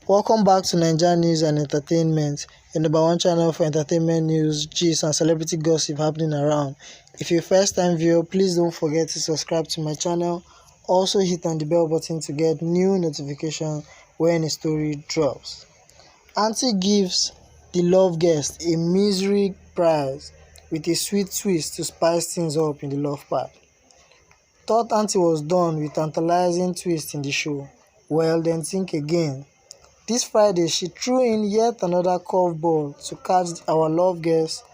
Welcome back to Naija News and Entertainment, your number one channel for entertainment news, gist and celebrity gossip happening around. If you're a first-time viewer, please don't forget to subscribe to my channel. Also hit on the bell button to get new notifications when a story drops. Auntie gives the love guest a misery prize with a sweet twist to spice things up in the love part. Thought Auntie was done with tantalizing twist in the show? Well, then think again. This Friday, she threw in yet another curveball to catch our love guests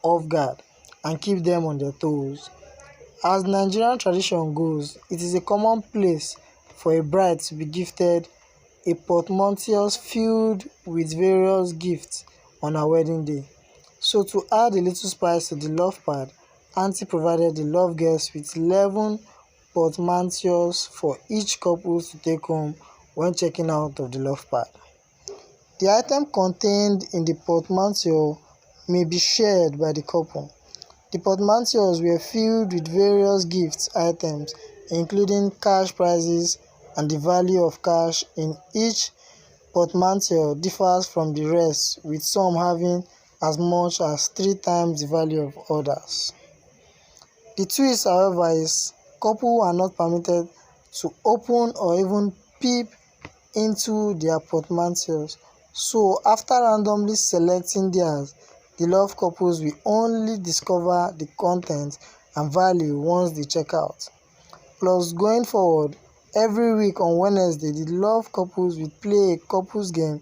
off guard and keep them on their toes. As Nigerian tradition goes, it is a commonplace for a bride to be gifted a portmanteau filled with various gifts on her wedding day. So to add a little spice to the love part, Auntie provided the love guests with 11 portmanteaus for each couple to take home when checking out of the love part. The item contained in the portmanteau may be shared by the couple. The portmanteaus were filled with various gift items, including cash prizes, and the value of cash in each portmanteau differs from the rest, with some having as much as 3 times the value of others. The twist, however, is couples are not permitted to open or even peep into their portmanteaus. So, after randomly selecting theirs, the love couples will only discover the content and value once they check out. Plus, going forward, every week on Wednesday, the love couples will play a couples game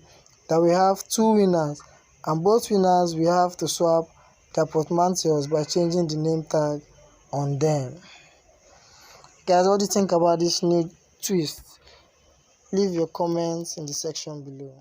that will have 2 winners, and both winners will have to swap their portmanteaus by changing the name tag on them. Guys, what do you think about this new twist? Leave your comments in the section below.